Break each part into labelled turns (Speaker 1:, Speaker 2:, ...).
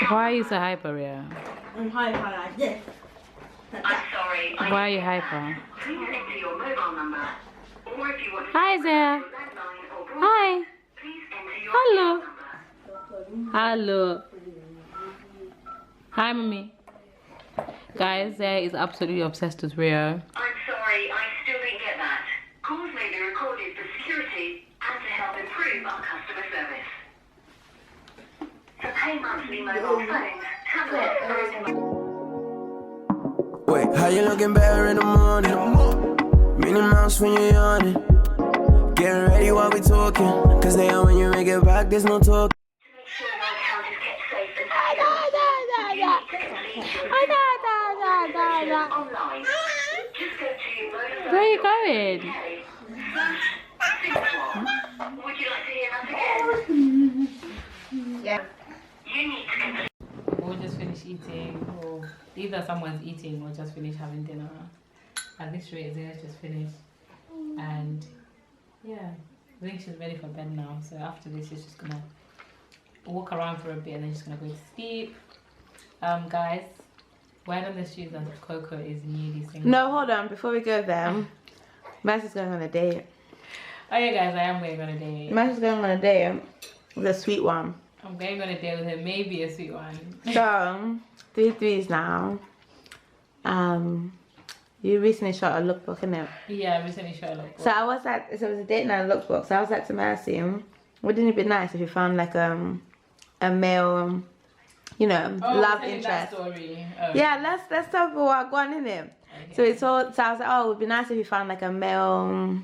Speaker 1: Why are you so hyper, Ria?
Speaker 2: I'm hyper like this.
Speaker 3: I'm sorry.
Speaker 1: Why are you hyper?
Speaker 3: Please enter your mobile number. Or if you want to
Speaker 1: Hi there.
Speaker 3: landline or
Speaker 1: Hi.
Speaker 3: please enter your
Speaker 1: Hello.
Speaker 3: number.
Speaker 1: Hello. Hi, mommy. Guys, Zaya is absolutely obsessed with Rio.
Speaker 3: I'm sorry, I still didn't get that. Calls may be recorded for security and to help improve our customer service. To pay monthly mobile phones, tablets,
Speaker 4: Wait, how you looking better in the morning? Minnie Mouse when you're yawning. Getting ready while we talking. Cause they are when you make it back, there's no talking.
Speaker 3: to make sure your account is kept safe and secure. You need to complete your registration online. Just go to Vodafone.
Speaker 1: Where are you going?
Speaker 3: Sthandwa. Would you like to hear that again?
Speaker 2: Yeah.
Speaker 3: You need to complete.
Speaker 1: We'll just finish eating, or either someone's eating or just finish having dinner. At this rate, Zaya's just finished. And yeah, I think she's ready for bed now. So after this, she's just gonna walk around for a bit and then she's gonna go to sleep. Guys, word on the street that KOKO is newly single.
Speaker 2: No, hold on. Before we go there, Max is going on a date.
Speaker 1: Oh yeah, guys, I am going on a date.
Speaker 2: Max is going on a date with a sweet one.
Speaker 1: I'm going on a date with her, maybe a sweet one.
Speaker 2: So, 3 threes now. You recently shot a lookbook, innit?
Speaker 1: Yeah, I recently shot a look.
Speaker 2: So I was at, so it was a date night lookbook. So I was like to Mercy, wouldn't it be nice if you found like a male, you know, love interest?
Speaker 1: That story. Oh.
Speaker 2: Yeah, let's talk about what going in it.
Speaker 1: Okay.
Speaker 2: So it's all. So I was like, oh, it would be nice if you found like a male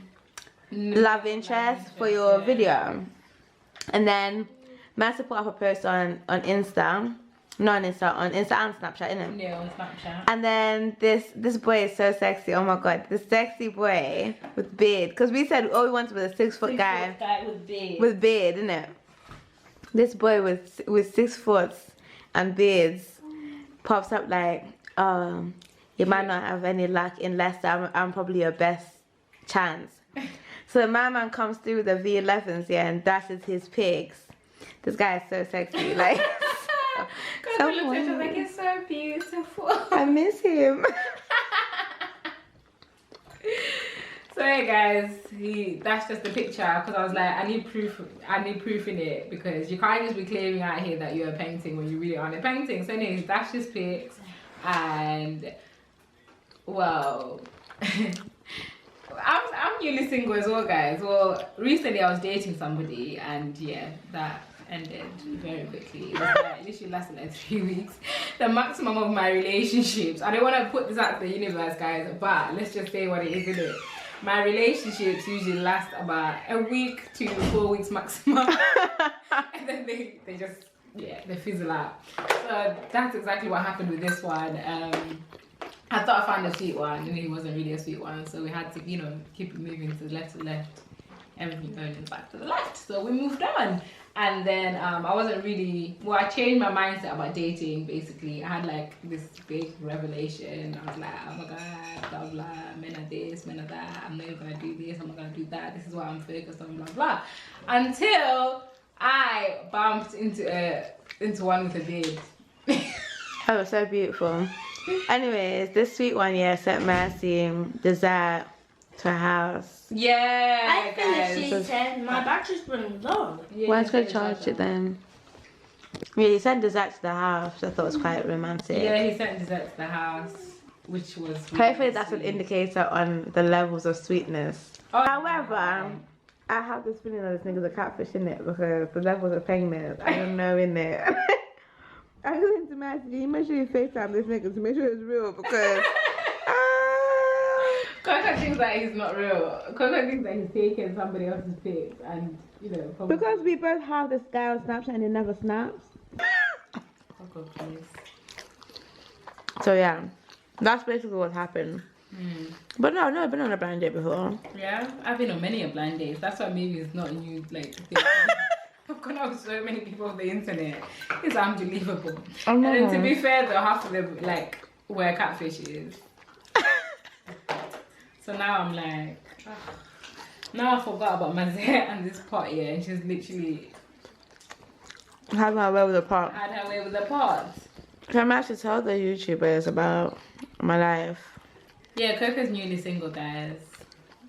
Speaker 2: love interest for your video. And then Mercy put up a post on Insta. Not on Insta, and Snapchat, innit?
Speaker 1: Yeah, on Snapchat.
Speaker 2: And then this boy is so sexy. Oh my god, this sexy boy with beard. Because we said all we wanted was a 6 foot guy
Speaker 1: with beard.
Speaker 2: with beard, innit? This boy with 6 foot and beards pops up like, you might not have any luck unless I'm probably your best chance. So my man comes through with the V11s, yeah, and dashes his pigs. This guy is so sexy, like.
Speaker 1: Someone like, it's so beautiful.
Speaker 2: I miss him.
Speaker 1: So yeah, guys, that's just the picture because I was like, I need proof in it because you can't just be claiming out here that you're a painting when you really aren't a painting. So anyways, that's just pics, and well, I'm newly single as well, guys. Well, recently I was dating somebody, and yeah, that ended very quickly. It was like, literally lasted like 3 weeks. The maximum of my relationships. I don't want to put this out to the universe, guys, but let's just say what it is, isn't it? My relationships usually last about a week to 4 weeks maximum. And then they just, yeah, they fizzle out. So that's exactly what happened with this one. I thought I found a sweet one, and he wasn't really a sweet one, so we had to, you know, keep it moving to the left, everything going back to the left. So we moved on. And then I wasn't really, well, I changed my mindset about dating, basically. I had like this big revelation. I was like, oh my god, blah blah, men are this, men are that, I'm not gonna do this, I'm not gonna do that, this is what I'm focused on, blah blah. Until I bumped into one with a beard.
Speaker 2: That was so beautiful. Anyways, this sweet one, yeah, sent Mercy dessert to her house.
Speaker 1: Yeah,
Speaker 5: I
Speaker 1: guys.
Speaker 5: finished it. My battery's running low.
Speaker 1: Yeah,
Speaker 2: Why should I charge it then? Yeah, he sent dessert to the house. I thought it was quite romantic.
Speaker 1: Yeah, he sent dessert to the house, which was really
Speaker 2: Hopefully that's an
Speaker 1: sweet.
Speaker 2: indicator on the levels of sweetness.
Speaker 1: Oh,
Speaker 2: However, I have this feeling that this nigga's a catfish, innit? Because the levels of painless, I don't know, innit? I was into Mercy, you make sure you FaceTime this nigga to make sure it's real because
Speaker 1: KOKO thinks that he's not real. KOKO thinks that he's taking somebody else's pics and, you know, probably...
Speaker 2: because we both have this guy on Snapchat and he never snaps.
Speaker 1: KOKO, please.
Speaker 2: So yeah, that's basically what happened. But no, I've never been on a blind date before.
Speaker 1: Yeah, I've been on many a blind dates. That's why maybe it's not a new like thing. I've gone out with so many people on the internet. It's unbelievable. And then to be fair though, half of them like where catfish is. So now I'm like, now I forgot about Mazet and this pot here, and she's literally
Speaker 2: Had my way with the pot.
Speaker 1: had her way with the pot.
Speaker 2: Can I actually tell the YouTubers about my life?
Speaker 1: Yeah, Coco's newly single, guys.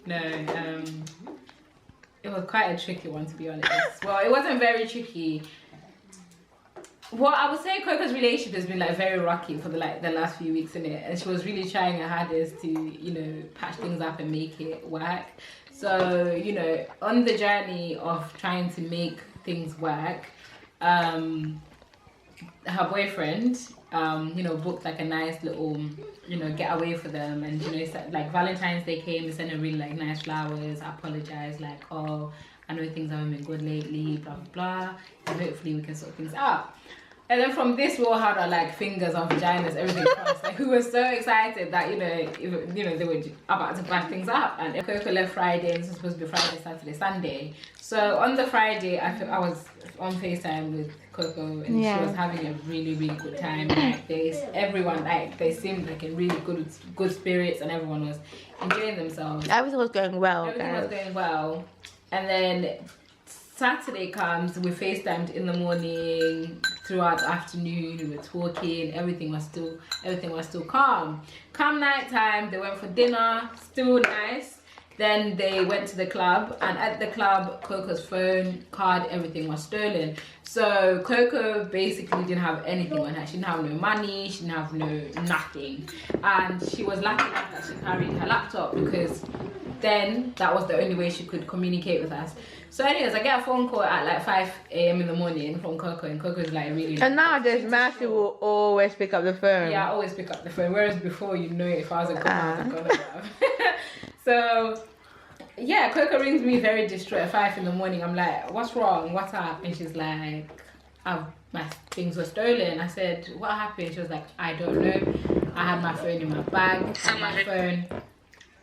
Speaker 1: No, it was quite a tricky one to be honest. Well, it wasn't very tricky. Well, I would say Coco's relationship has been like very rocky for the last few weeks in it, and she was really trying her hardest to, you know, patch things up and make it work. So, you know, on the journey of trying to make things work, her boyfriend, you know, booked like a nice little, you know, getaway for them, and you know, like Valentine's Day came, he sent her really like nice flowers, apologized, like, oh, I know things haven't been good lately, blah blah blah, and hopefully we can sort things out. And then from this, we all had our like fingers on vaginas, everything crossed. Like we were so excited that you know they were about to back things up. And Coco left Friday, and this was supposed to be Friday, Saturday, Sunday. So on the Friday, I was on FaceTime with Coco, and she was having a really good time. Like everyone they seemed like in really good spirits, and everyone was enjoying themselves.
Speaker 2: Everything was going well.
Speaker 1: Everything was going well, and then Saturday comes, we FaceTimed in the morning, throughout the afternoon, we were talking, everything was still calm. Come night time, they went for dinner, still nice. Then they went to the club, and at the club, Coco's phone, card, everything was stolen. So Coco basically didn't have anything on her. She didn't have no money, she didn't have nothing. And she was lucky enough that she carried her laptop, because then that was the only way she could communicate with us. So anyways, I get a phone call at like 5 a.m. in the morning from Coco, and Coco's like really...
Speaker 2: And nowadays, Matthew will always pick up the phone.
Speaker 1: Yeah, I always pick up the phone, whereas before, you know, if I was a good I was gonna have. So, yeah, Coco rings me very distraught at 5 in the morning. I'm like, what's wrong? What's up? And she's like, my things were stolen. I said, what happened? She was like, I don't know. I had my phone in my bag, and my phone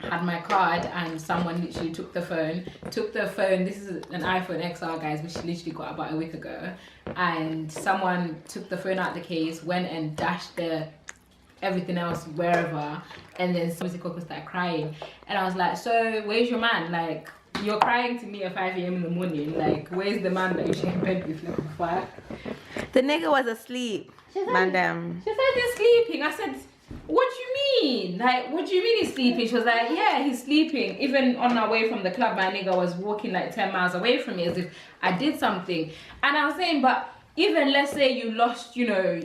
Speaker 1: had my card, and someone literally took the phone. This is an iPhone XR, guys, which she literally got about a week ago, and someone took the phone out the case, went and dashed everything else wherever, and then somebody Coco started crying, and I was like, so where's your man? Like, you're crying to me at 5 a.m. in the morning, like, where's the man that you should in bed with? Like, what?
Speaker 2: The nigga was asleep.
Speaker 1: She said he's sleeping. I said, what do you mean? Like, what do you mean he's sleeping? She was like, yeah, he's sleeping. Even on our way from the club, my nigga was walking like 10 miles away from me as if I did something. And I was saying, but even let's say you lost, you know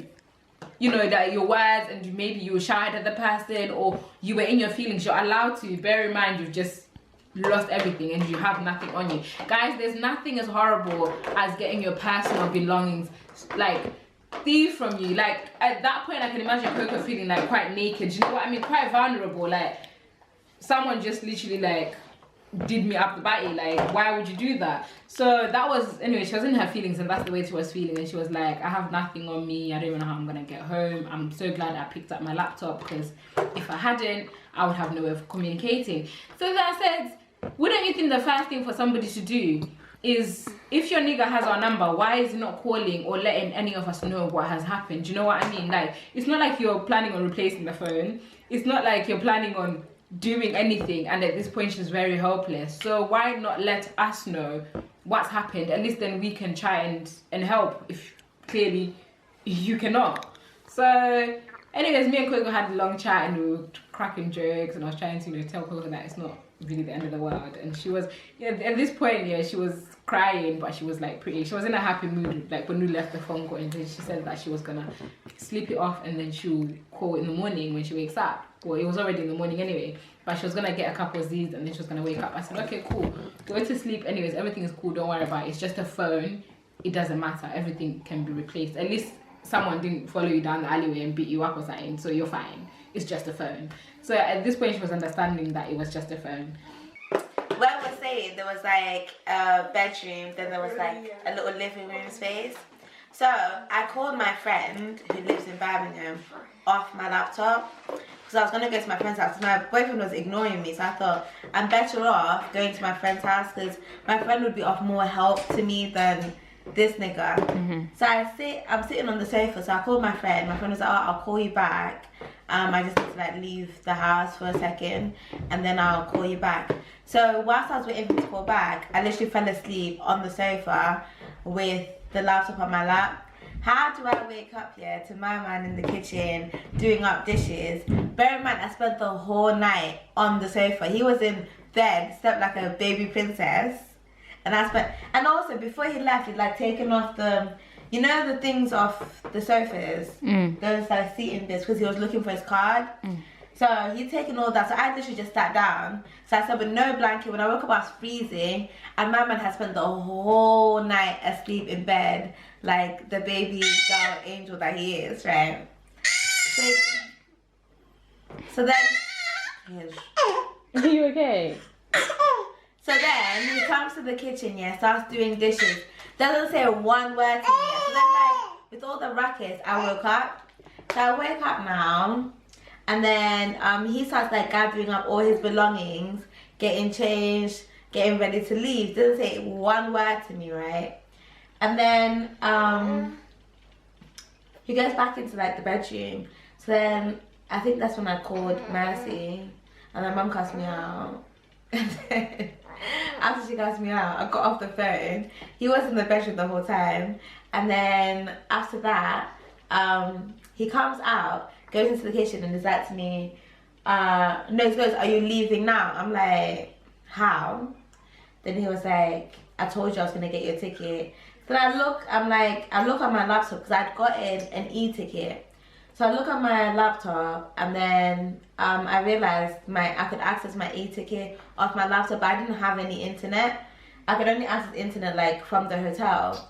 Speaker 1: that your words, and maybe you were shouted at the person, or you were in your feelings, you're allowed to. Bear in mind, you've just lost everything and you have nothing on you. Guys, there's nothing as horrible as getting your personal belongings, like, thief from you. Like, at that point, I can imagine Coco feeling like quite naked, you know what I mean, quite vulnerable. Like, someone just literally like did me up the batty. Like, why would you do that? So that was, anyway, she was in her feelings, and that's the way she was feeling. And she was like, I have nothing on me, I don't even know how I'm gonna get home. I'm so glad I picked up my laptop, because if I hadn't, I would have no way of communicating. So that said, wouldn't you think the first thing for somebody to do is, if your nigga has our number, why is he not calling or letting any of us know what has happened? Do you know what I mean? Like, it's not like you're planning on replacing the phone. It's not like you're planning on doing anything, and at this point she's very helpless. So why not let us know what's happened? At least then we can try and help, if clearly you cannot. So anyways, me and Coco had a long chat, and we were cracking jokes, and I was trying to, you know, tell Coco that it's not really the end of the world. And she was, yeah, at this point, yeah, she was crying, but she was like she was in a happy mood, like when we left the phone call, and she said that she was gonna sleep it off, and then she'll call in the morning when she wakes up. Well, it was already in the morning anyway, but she was gonna get a couple of Z's, and then she was gonna wake up. I said, okay, cool, go to sleep anyways, everything is cool, don't worry about it. It's just a phone, it doesn't matter, everything can be replaced. At least someone didn't follow you down the alleyway and beat you up or something, so you're fine, it's just a phone. So at this point she was understanding that it was just a phone.
Speaker 2: Where I was saying, there was like a bedroom, then there was like a little living room space. So I called my friend who lives in Birmingham off my laptop, because I was gonna go to my friend's house. My boyfriend was ignoring me, so I thought I'm better off going to my friend's house because my friend would be of more help to me than this nigga. So I'm sitting on the sofa, so I called my friend. My friend was like, oh, I'll call you back. I just need to like leave the house for a second and then I'll call you back. So whilst I was waiting for him to call back, I literally fell asleep on the sofa with the laptop on my lap. How do I wake up here to my man in the kitchen doing up dishes? Bear in mind, I spent the whole night on the sofa. He was in bed, slept like a baby princess. And also before he left, he'd like taken off the, you know, the things off the sofas, those like seating bits, because he was looking for his card. So he'd taken all that. So I literally just sat down. So I slept with no blanket. When I woke up, I was freezing, and my man had spent the whole night asleep in bed, like the baby girl angel that he is, right? So then,
Speaker 1: Are you okay?
Speaker 2: So then he comes to the kitchen, yeah, starts doing dishes. Doesn't say one word to me. Yeah. So then, like, with all the ruckus, I woke up. So I wake up now, and then he starts like gathering up all his belongings, getting changed, getting ready to leave. Doesn't say one word to me, right? And then he goes back into like the bedroom. So then I think that's when I called Mercy, and my mum cussed me out. And then after she cussed me out, I got off the phone. He was in the bedroom the whole time. And then after that, he comes out, goes into the kitchen and is like to me, no, he goes, are you leaving now? I'm like, how? Then he was like, I told you I was gonna get you a ticket. So I look on my laptop because I'd gotten an e-ticket. So I look at my laptop, and then I realized I could access my e-ticket off my laptop, but I didn't have any internet. I could only access internet like from the hotel.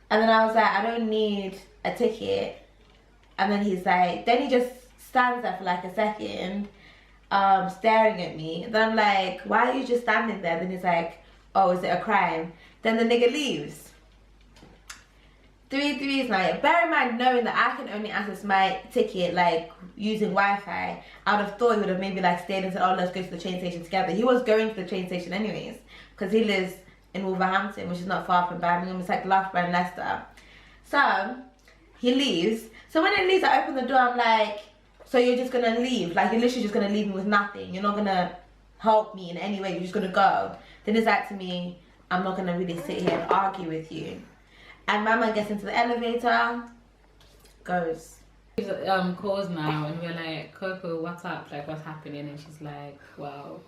Speaker 2: And then I was like, I don't need a ticket. And then he's like, then he just stands there for like a second, staring at me. Then I'm like, why are you just standing there? Then he's like, oh, is it a crime? Then the nigga leaves. 3 threes now. Bear in mind, knowing that I can only access my ticket like using Wi-Fi, I would have thought he would have maybe like stayed and said, oh, let's go to the train station together. He was going to the train station anyways, because he lives in Wolverhampton, which is not far from Birmingham. It's like Loughborough and Leicester. So he leaves. So when he leaves, I open the door. I'm like, so you're just gonna leave? Like, you're literally just gonna leave me with nothing? You're not gonna help me in any way? You're just gonna go? Then he's like to me, I'm not gonna really sit here and argue with you. And Mama gets into the elevator, goes.
Speaker 1: She calls now, and we're like, KOKO, what's up? Like, what's happening? And she's like, well,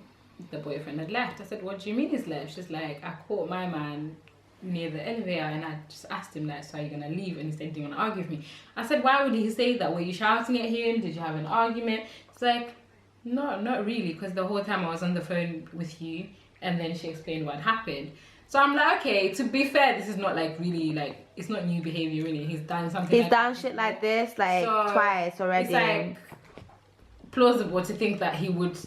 Speaker 1: the boyfriend had left. I said, what do you mean he's left? She's like, I caught my man near the elevator, and I just asked him, like, so are you gonna leave? And he said, do you want to argue with me? I said, why would he say that? Were you shouting at him? Did you have an argument? It's like, no, not really, because the whole time I was on the phone with you. And then she explained what happened. So I'm like, okay, to be fair, this is not like really like, it's not new behavior really. He's done something.
Speaker 2: He's done shit like this like twice already. It's like
Speaker 1: plausible to think that he would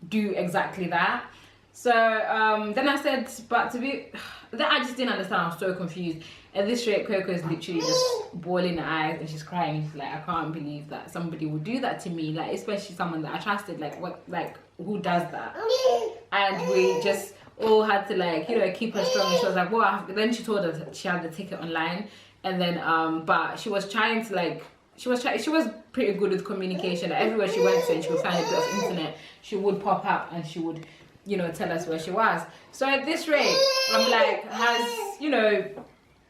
Speaker 1: do exactly that. So then I said, but then I just didn't understand. I was so confused. At this rate, KOKO is literally just bawling her eyes and she's crying. And she's like, I can't believe that somebody would do that to me. Like, especially someone that I trusted. Like, what? Like, who does that? And we just all had to like, you know, keep her strong. And she was like, well, then she told us she had the ticket online. And then, but she was trying to like, she was pretty good with communication. Like, everywhere she went to and she would find a bit of internet, she would pop up and she would, you know, tell us where she was. So at this rate, I'm like, has, you know,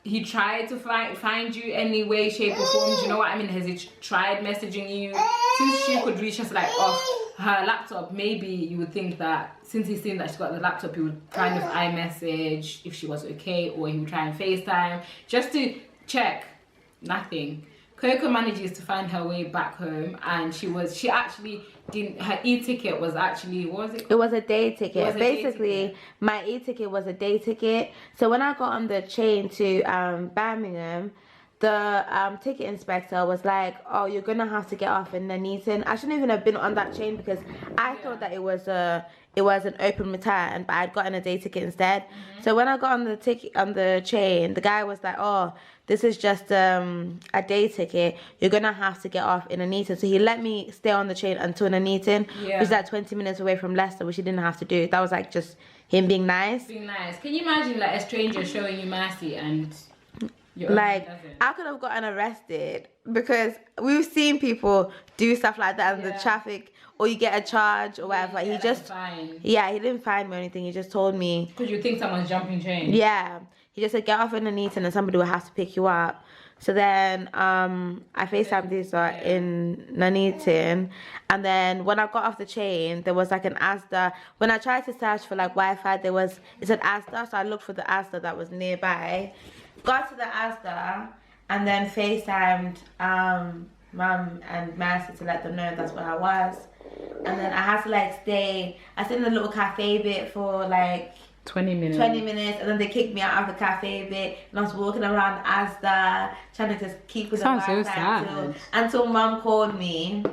Speaker 1: he tried to find you any way, shape or form? Do you know what I mean? Has he tried messaging you? Since she could reach us like off her laptop, maybe you would think that since he's seen that she's got the laptop, he would kind of iMessage if she was okay, or he would try and FaceTime just to check. Nothing. KOKO manages to find her way back home, and she actually didn't, her e-ticket was actually, what was it?
Speaker 2: It was a day ticket. Basically,
Speaker 1: day ticket.
Speaker 2: My e-ticket was a day ticket. So when I got on the train to Birmingham, the ticket inspector was like, oh, you're gonna have to get off in Nuneaton. I shouldn't even have been on that train because I thought that it was an open return, but I'd gotten a day ticket instead. So when I got on the train, the guy was like, oh, this is just a day ticket, you're gonna have to get off in Nuneaton. So he let me stay on the train until Nuneaton, which is like 20 minutes away from Leicester, which he didn't have to do. That was like just him being nice.
Speaker 1: Being nice. Can you imagine like a stranger showing you mercy and
Speaker 2: like I could have gotten arrested because we've seen people do stuff like that in the traffic, or you get a charge or whatever. He just he didn't fine me or anything. He just told me
Speaker 1: because you think someone's jumping train.
Speaker 2: Yeah, he just said get off in Nuneaton and somebody will have to pick you up. So then I FaceTimed Diosa in Nuneaton, and then when I got off the train, there was like an Asda. When I tried to search for like Wi-Fi, it said Asda, so I looked for the Asda that was nearby. Got to the Asda and then FaceTimed Mum and Mercy to let them know that's where I was. And then I had to like stay. I stayed in the little cafe bit for like
Speaker 1: 20 minutes.
Speaker 2: And then they kicked me out of the cafe bit, and I was walking around Asda trying to just keep with the Wi-Fi until Mum called me.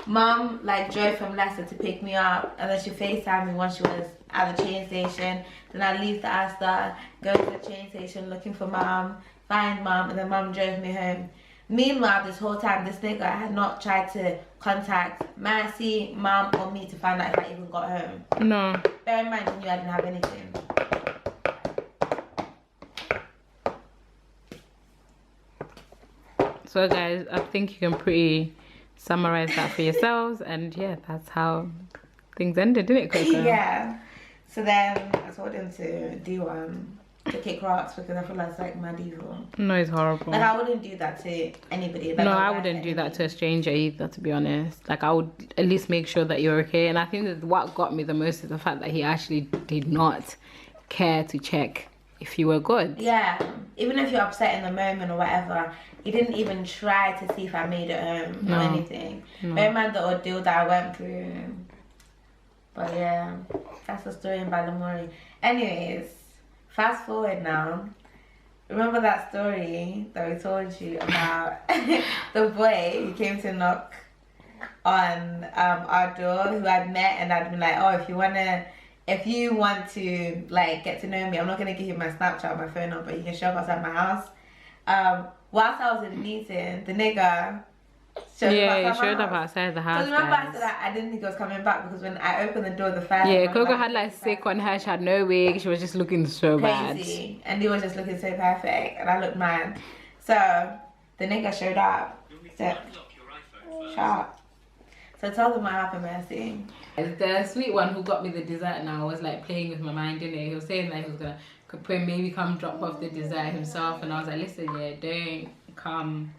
Speaker 2: Mum like drove from Leicester to pick me up, and then she FaceTimed me once she was at the train station. Then I leave the Asda, go to the train station looking for Mum, find Mum, and then Mum drove me home. Meanwhile, this whole time, this nigga had not tried to contact Mercy, Mum, or me to find out if I even got home.
Speaker 1: No.
Speaker 2: Bear in mind, he knew I didn't have anything.
Speaker 1: So guys, I think you can pretty summarize that for yourselves, and yeah, that's how things ended, didn't it, KOKO?
Speaker 2: Yeah. So then I told him to do to kick rocks because I feel like it's like mad evil.
Speaker 1: No, it's horrible.
Speaker 2: Like I wouldn't do that to anybody. Like,
Speaker 1: no, I wouldn't do that to a stranger either, to be honest. Like I would at least make sure that you're okay. And I think that what got me the most is the fact that he actually did not care to check if you were good.
Speaker 2: Yeah, even if you're upset in the moment or whatever, he didn't even try to see if I made it home or anything. Bear in mind the ordeal that I went through. But yeah, that's the story in Balamori. Anyways, fast forward now. Remember that story that we told you about the boy who came to knock on our door, who I'd met, and I'd been like, oh, if you want to like get to know me, I'm not gonna give you my Snapchat or my phone number. You can show up outside my house. Whilst I was in the meeting, the nigga showed up outside the house. So remember I said that I didn't think he was coming back because when I opened the door the first time,
Speaker 1: KOKO had like sick on her. She had no wig. She was just looking so
Speaker 2: crazy, and he was just looking so perfect, and I looked mad. So the nigga showed up. Said, shut up. So tell them what happened, Mercy.
Speaker 1: The sweet one who got me the dessert now was like playing with my mind, didn't he? He was saying that he was gonna maybe come drop off the dessert himself, and I was like, listen, don't come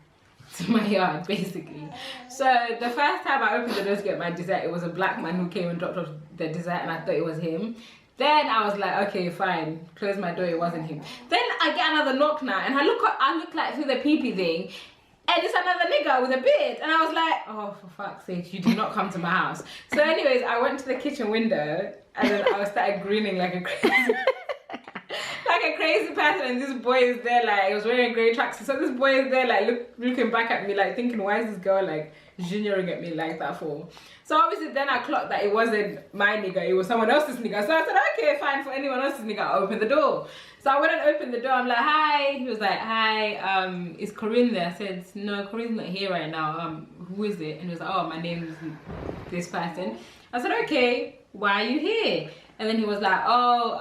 Speaker 1: to my yard, basically. So the first time I opened the door to get my dessert, it was a black man who came and dropped off the dessert, and I thought it was him. Then I was like, okay, fine, close my door, it wasn't him. Then I get another knock now, and I look like through the pee thing, and it's another nigga with a beard, and I was like, oh, for fuck's sake, you did not come to my house. So anyways, I went to the kitchen window, and then I started grinning like a crazy person, and this boy is there, like, he was wearing a grey tracksuit, so this boy is there, like, looking back at me, like, thinking, why is this girl, like, junioring at me like that for? So obviously then I clocked that it wasn't my nigga, it was someone else's nigga. So I said, okay, fine, for anyone else's nigga, I'll open the door. So I went and opened the door, I'm like, hi. He was like, hi, is Corinne there? I said, no, Corinne's not here right now. Who is it? And he was like, oh, my name is this person. I said, okay, why are you here? And then he was like, oh,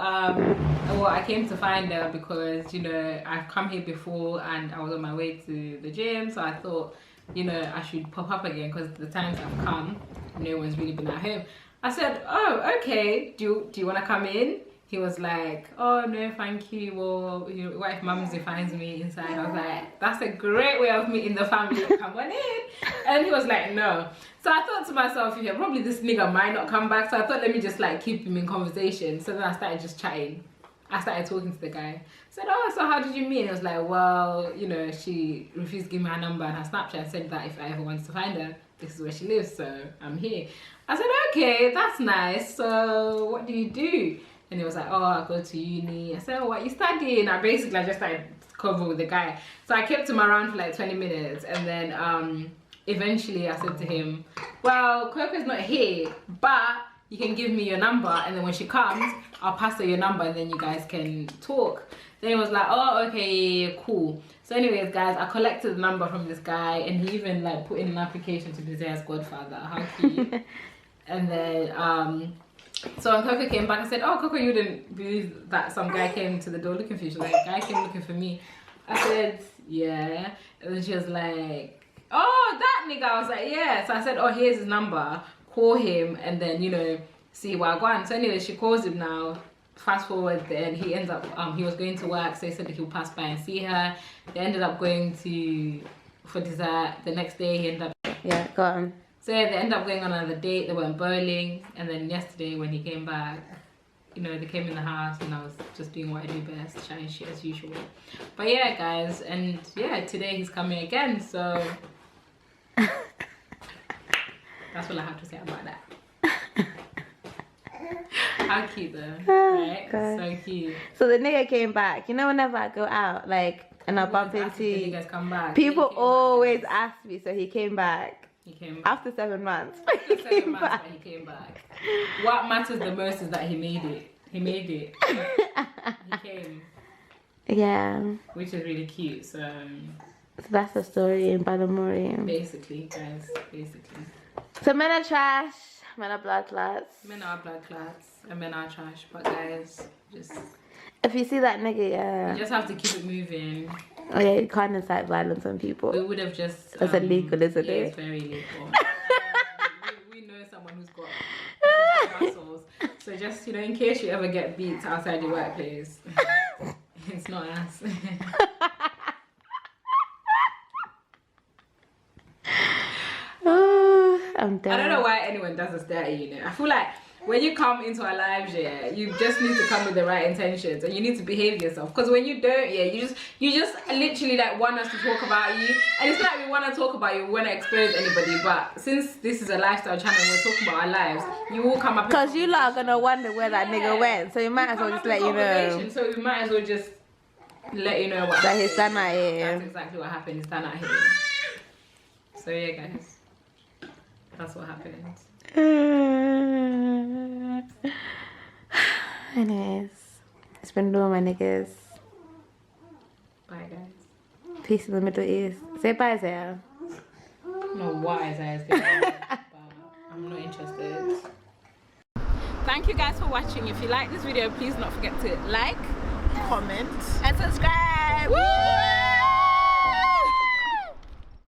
Speaker 1: well, I came to find her because, you know, I've come here before and I was on my way to the gym, so I thought, you know, I should pop up again because the times I've come, no one's really been at home. I said, oh, okay, do you want to come in? He was like, oh, no, thank you. Well, you know, what if Mumsy finds me inside? I was like, that's a great way of meeting the family. Come on in. And he was like, no. So I thought to myself, yeah, probably this nigga might not come back. So I thought, let me just like keep him in conversation. So then I started just chatting. I started talking to the guy. I said, oh, so how did you meet? And he was like, well, you know, she refused to give me her number and her Snapchat and said that if I ever wanted to find her, this is where she lives, so I'm here. I said, okay, that's nice. So what do you do? And he was like, oh, I go to uni. I said, oh, what you studying? I basically just started convo with the guy. So I kept him around for like 20 minutes, and then eventually I said to him, well, KOKO's not here, but you can give me your number, and then when she comes, I'll pass her your number, and then you guys can talk. Then he was like, oh, okay, cool. So anyways, guys, I collected the number from this guy, and he even like put in an application to be there as godfather. How cute. And then so when KOKO came back, I said, oh, KOKO, you didn't believe that some guy came to the door looking for you. She was like, guy came looking for me. I said, yeah. And then she was like, oh, that nigga. I was like, yeah. So I said, oh, here's his number. Call him, and then, you know, see what I want. So anyway, she calls him now. Fast forward, then he ends up, he was going to work, so he said that he'll pass by and see her. They ended up going for dessert. The next day, he ended up...
Speaker 2: Yeah, go on.
Speaker 1: So yeah, they ended up going on another date. They went bowling, and then yesterday when he came back, you know, they came in the house, and I was just doing what I do best, chatting shit as usual. But yeah, guys, and yeah, today he's coming again, so that's all I have to say about that. How cute though, right?
Speaker 2: God.
Speaker 1: So cute.
Speaker 2: So the nigga came back. You know, whenever I go out, like, and I bump
Speaker 1: After the
Speaker 2: into
Speaker 1: niggas come back,
Speaker 2: people,
Speaker 1: he came
Speaker 2: always
Speaker 1: back.
Speaker 2: ask me. So he came back.
Speaker 1: He came back.
Speaker 2: After 7 months.
Speaker 1: After 7 months, but he came back. What matters the most is that he made it. He made it. He came.
Speaker 2: Yeah.
Speaker 1: Which is really cute. So
Speaker 2: that's the story in Badamori.
Speaker 1: basically, guys, basically.
Speaker 2: So men are trash, men are blood clots.
Speaker 1: Men are blood clots and men are trash, but guys, just
Speaker 2: If you see that nigga, yeah.
Speaker 1: you just have to keep it moving.
Speaker 2: Oh yeah, you can't incite violence on people.
Speaker 1: We would have just
Speaker 2: That's illegal, isn't
Speaker 1: yeah,
Speaker 2: it?
Speaker 1: it's very illegal. we know someone who's got muscles. So just, you know, in case you ever get beat outside your workplace, it's not us.
Speaker 2: Oh, I'm done.
Speaker 1: I don't know why anyone does us dirty, you know. I feel like when you come into our lives, yeah, you just need to come with the right intentions, and you need to behave yourself. Because when you don't, yeah, you just literally like want us to talk about you, and it's not like we want to talk about you, we want to expose anybody. But since this is a lifestyle channel, we're talking about our lives. You will come up
Speaker 2: because you lot are gonna wonder where that nigga went, so you might as well just let you know.
Speaker 1: So we might as well just let you know what
Speaker 2: that he's done out here.
Speaker 1: That's exactly what happened. He's done out here. So yeah, guys, that's what happened.
Speaker 2: Anyways, it's been doing my niggas.
Speaker 1: Bye, guys.
Speaker 2: Peace in the Middle East. Say bye, Zaya.
Speaker 1: I don't know what Isaiah's doing, but I'm not interested. Thank you guys for watching. If you like this video, please don't forget to like,
Speaker 5: Comment.
Speaker 2: and subscribe.
Speaker 1: Woo!